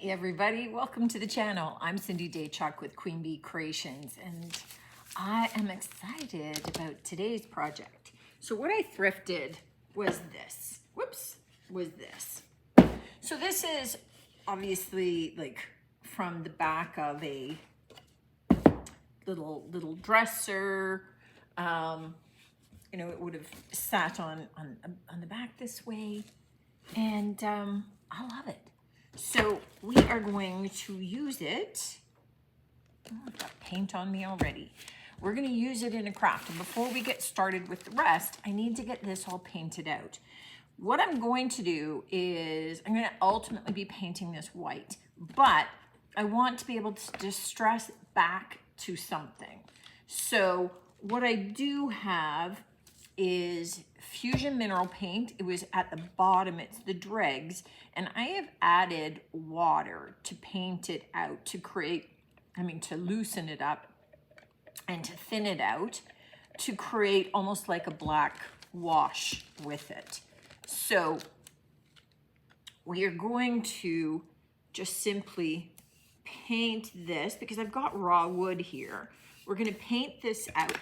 Hey everybody, welcome to the channel. I'm Cindy Daychuck with Queen Bee Creations and I am excited about today's project. So what I thrifted was this. So this is obviously like from the back of a little dresser. You know, it would have sat on the back this way, and I love it. So we are going to use it. Oh, I've got paint on me already. We're going to use it in a craft. And before we get started with the rest, I need to get this all painted out. What I'm going to do is I'm going to ultimately be painting this white, but I want to be able to distress back to something. So what I do have is Fusion Mineral Paint. It was at the bottom, it's the dregs, and I have added water to paint it out, to loosen it up and to thin it out, to create almost like a black wash with it. So we are going to just simply paint this, because I've got raw wood here. We're going to paint this out.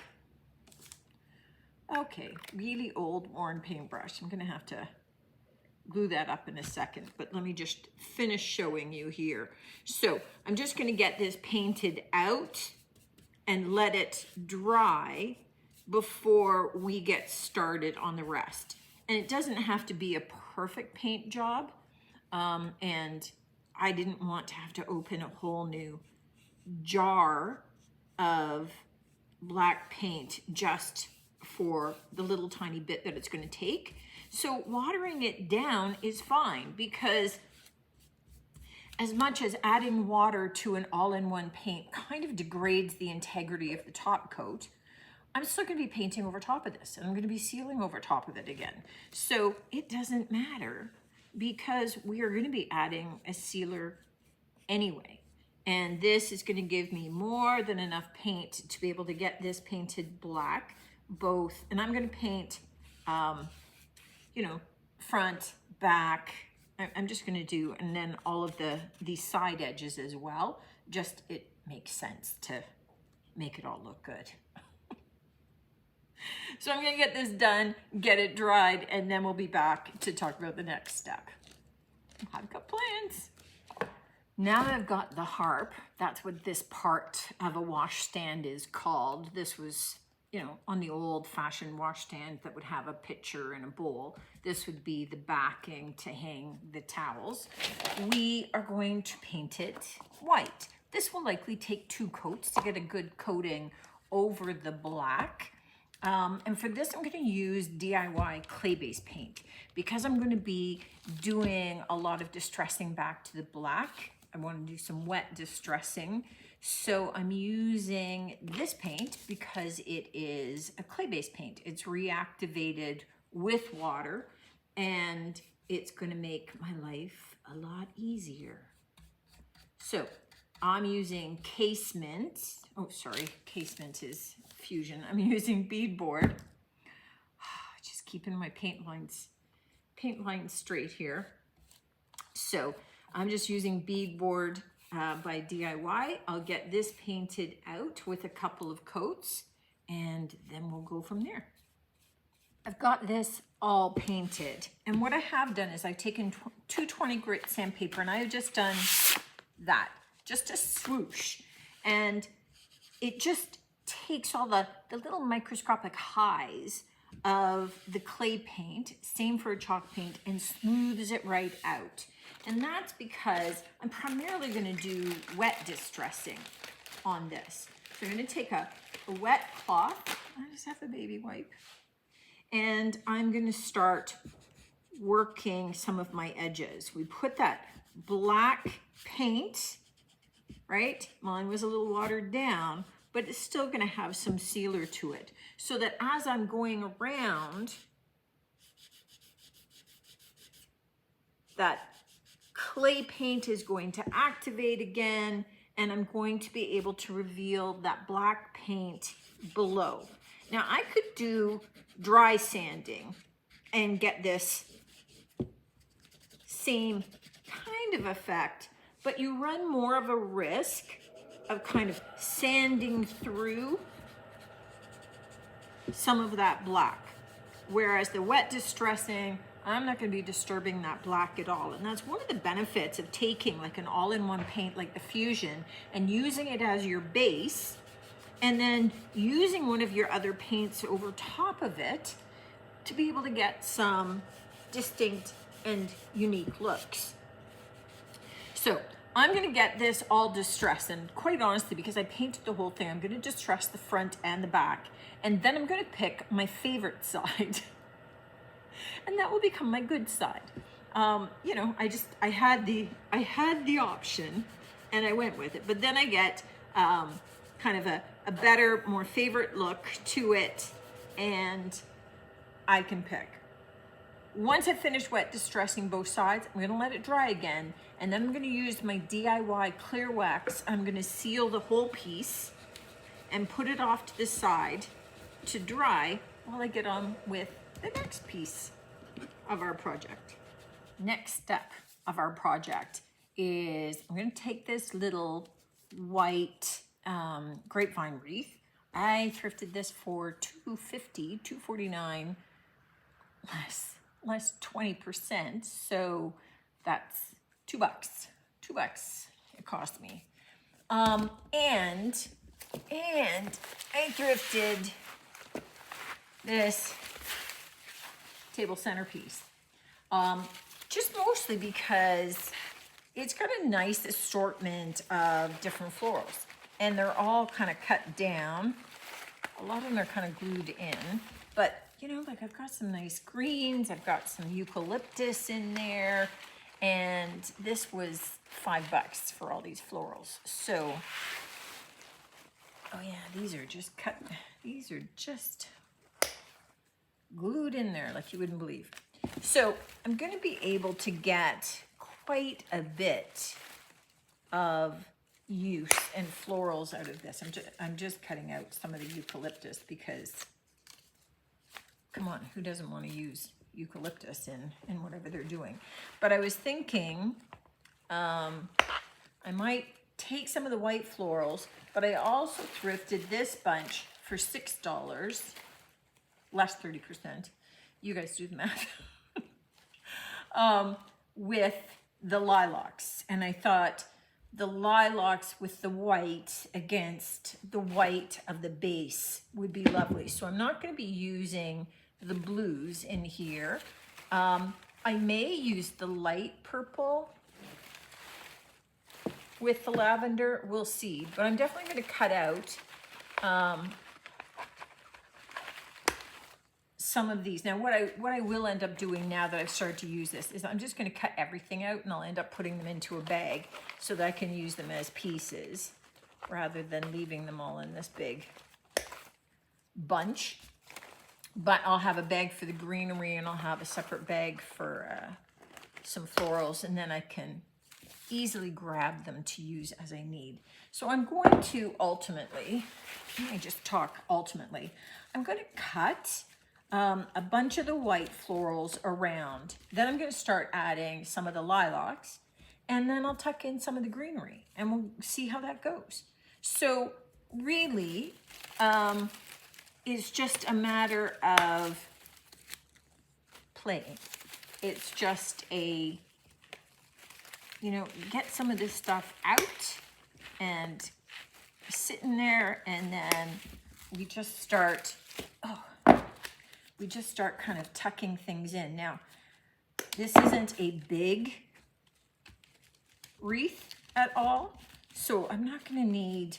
Okay, really old worn paintbrush. I'm gonna have to glue that up in a second, but let me just finish showing you here. So I'm just gonna get this painted out and let it dry before we get started on the rest. And it doesn't have to be a perfect paint job. And I didn't want to have to open a whole new jar of black paint just for the little tiny bit that it's going to take. So watering it down is fine, because as much as adding water to an all-in-one paint kind of degrades the integrity of the top coat, I'm still going to be painting over top of this, and I'm going to be sealing over top of it again. So it doesn't matter, because we are going to be adding a sealer anyway. And this is going to give me more than enough paint to be able to get this painted black, both. And I'm going to paint, you know, front, back. I'm just going to do, and then all of the side edges as well. Just, it makes sense to make it all look good. So I'm going to get this done, get it dried, and then we'll be back to talk about the next step. I've got plans. Now that I've got the harp, that's what this part of a washstand is called. This was, you know, on the old-fashioned washstand that would have a pitcher and a bowl. This would be the backing to hang the towels. We are going to paint it white. This will likely take 2 coats to get a good coating over the black. And for this, I'm going to use DIY clay-based paint, because I'm going to be doing a lot of distressing back to the black. I want to do some wet distressing. So I'm using this paint because it is a clay-based paint. It's reactivated with water, and it's going to make my life a lot easier. So I'm using Casement. Oh, sorry, Casement is Fusion. I'm using beadboard. Just keeping my paint lines straight here. So I'm just using beadboard by DIY. I'll get this painted out with a couple of coats, and then we'll go from there. I've got this all painted, and what I have done is I've taken 220 grit sandpaper, and I have just done that, just a swoosh, and it just takes all the little microscopic highs of the clay paint, same for chalk paint, and smooths it right out. And that's because I'm primarily going to do wet distressing on this. So I'm going to take a wet cloth. I just have the baby wipe. And I'm going to start working some of my edges. We put that black paint, right? Mine was a little watered down, but it's still going to have some sealer to it. So that as I'm going around, that clay paint is going to activate again, and I'm going to be able to reveal that black paint below. Now I could do dry sanding and get this same kind of effect, but you run more of a risk of kind of sanding through some of that black. Whereas the wet distressing, I'm not going to be disturbing that black at all. And that's one of the benefits of taking like an all-in-one paint like the Fusion and using it as your base, and then using one of your other paints over top of it to be able to get some distinct and unique looks. So I'm gonna get this all distressed, and quite honestly, because I painted the whole thing, I'm gonna distress the front and the back, and then I'm gonna pick my favorite side. And that will become my good side. You know, I had the option and I went with it, but then I get kind of a better, more favorite look to it, and I can pick. Once I finish wet distressing both sides, I'm gonna let it dry again, and then I'm gonna use my DIY clear wax. I'm gonna seal the whole piece and put it off to the side to dry while I get on with the next piece of our project. Next step of our project is I'm gonna take this little white grapevine wreath. I thrifted this for $2.50, $2.49, less 20%, so that's $2. $2 it cost me. And I thrifted this table centerpiece. Just mostly because it's got a nice assortment of different florals, and they're all kind of cut down. A lot of them are kind of glued in, but you know, like I've got some nice greens, I've got some eucalyptus in there, and this was $5 for all these florals. So, oh yeah, these are just cut, these are just glued in there like you wouldn't believe. So I'm going to be able to get quite a bit of use and florals out of this. I'm just cutting out some of the eucalyptus because, come on, who doesn't want to use eucalyptus in whatever they're doing? But I was thinking I might take some of the white florals, but I also thrifted this bunch for $6, less 30%. You guys do the math. With the lilacs. And I thought the lilacs with the white against the white of the base would be lovely. So I'm not going to be using the blues in here. I may use the light purple with the lavender. We'll see. But I'm definitely going to cut out some of these. Now what I will end up doing now that I've started to use this is I'm just going to cut everything out, and I'll end up putting them into a bag so that I can use them as pieces rather than leaving them all in this big bunch. But I'll have a bag for the greenery, and I'll have a separate bag for some florals, and then I can easily grab them to use as I need. So I'm going to ultimately, let me just talk ultimately, I'm going to cut a bunch of the white florals around. Then I'm going to start adding some of the lilacs, and then I'll tuck in some of the greenery, and we'll see how that goes. So really, it's just a matter of playing. It's just a, you know, get some of this stuff out and sitting there, and then we just start, we just start kind of tucking things in. Now, this isn't a big wreath at all, so I'm not going to need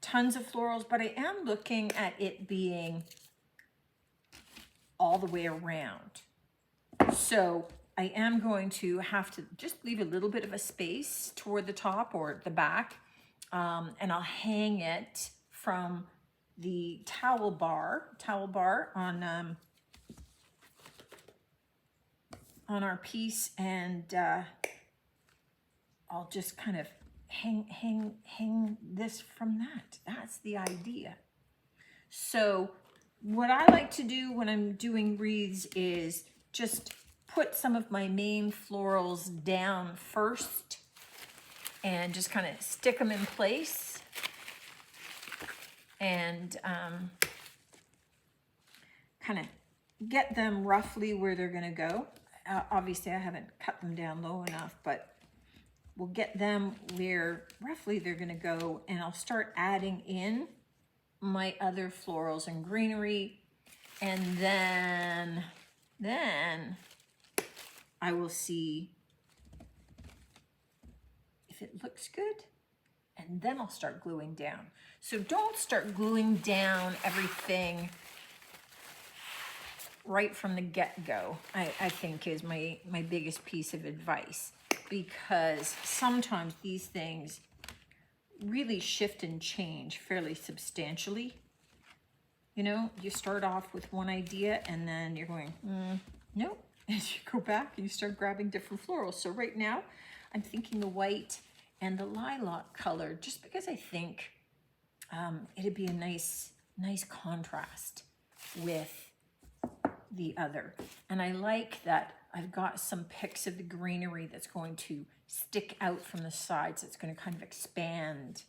tons of florals, but I am looking at it being all the way around. So I am going to have to just leave a little bit of a space toward the top or the back, and I'll hang it from the towel bar on our piece, and I'll just kind of hang this from that. That's the idea. So what I like to do when I'm doing wreaths is just put some of my main florals down first, and just kind of stick them in place and kind of get them roughly where they're going to go. Obviously, I haven't cut them down low enough, but we'll get them where roughly they're going to go, and I'll start adding in my other florals and greenery, and then I will see if it looks good, and then I'll start gluing down. So don't start gluing down everything right from the get-go, I think is my biggest piece of advice, because sometimes these things really shift and change fairly substantially. You know, you start off with one idea and then you're going, nope. As you go back and you start grabbing different florals. So right now I'm thinking the white and the lilac color, just because I think it'd be a nice contrast with the other. And I like that I've got some picks of the greenery that's going to stick out from the sides. It's going to kind of expand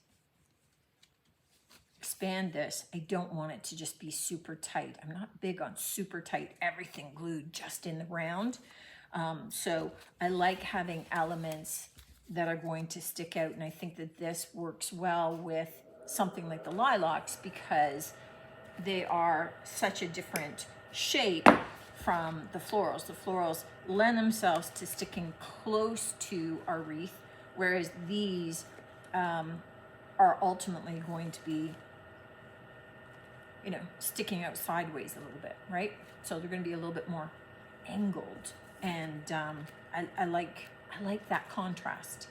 this. I don't want it to just be super tight. I'm not big on super tight, everything glued just in the round. So I like having elements that are going to stick out. And I think that this works well with something like the lilacs, because they are such a different shape from the florals. The florals lend themselves to sticking close to our wreath, whereas these are ultimately going to be, you know, sticking out sideways a little bit, right? So they're going to be a little bit more angled, and I like that contrast.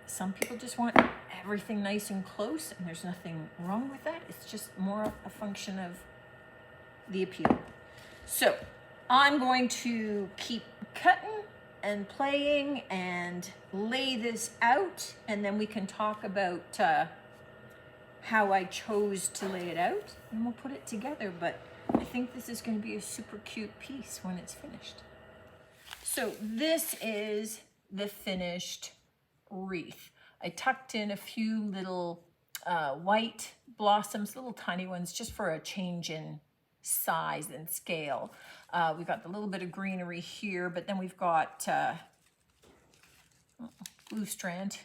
Some people just want everything nice and close, and there's nothing wrong with that. It's just more a function of the appeal. So I'm going to keep cutting and playing and lay this out, and then we can talk about how I chose to lay it out, and we'll put it together. But I think this is going to be a super cute piece when it's finished. So this is the finished wreath. I tucked in a few little white blossoms, little tiny ones, just for a change in size and scale. We've got the little bit of greenery here, but then we've got blue strand.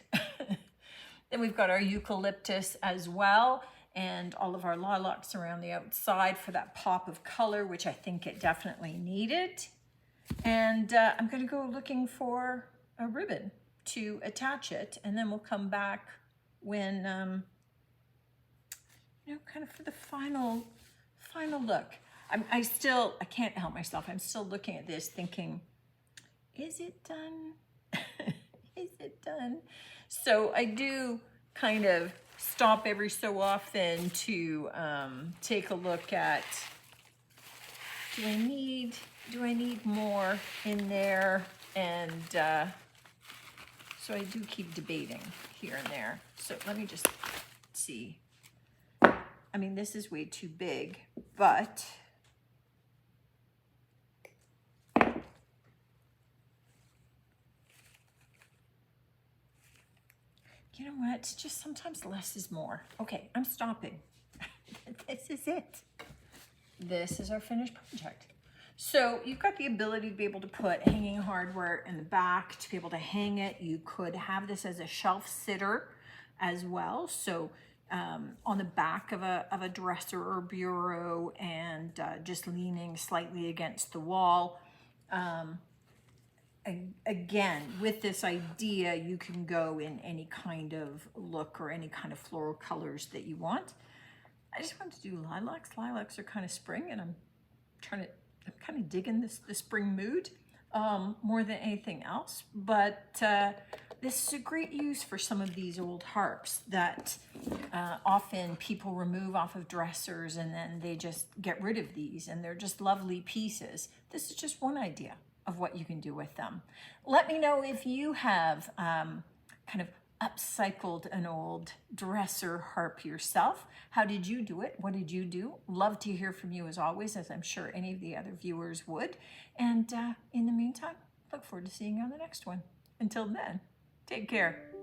Then we've got our eucalyptus as well, and all of our lilacs around the outside for that pop of color, which I think it definitely needed. And I'm going to go looking for a ribbon to attach it, and then we'll come back when, you know, kind of for the final look. I can't help myself. I'm still looking at this thinking, is it done? Is it done? So I do kind of stop every so often to take a look at, do I need more in there? And so I do keep debating here and there. So let me just see. I mean, this is way too big, but you know what? Just sometimes less is more. Okay, I'm stopping. This is it. This is our finished project. So you've got the ability to be able to put hanging hardware in the back to be able to hang it. You could have this as a shelf sitter as well. So on the back of a dresser or bureau, and just leaning slightly against the wall. Again, with this idea, you can go in any kind of look or any kind of floral colors that you want. I just wanted to do lilacs. Lilacs are kind of spring, and I'm kind of digging the spring mood more than anything else. But this is a great use for some of these old harps that often people remove off of dressers, and then they just get rid of these, and they're just lovely pieces. This is just one idea of what you can do with them. Let me know if you have kind of upcycled an old dresser harp yourself. How did you do it? What did you do? Love to hear from you as always, as I'm sure any of the other viewers would. And in the meantime, look forward to seeing you on the next one. Until then. Take care.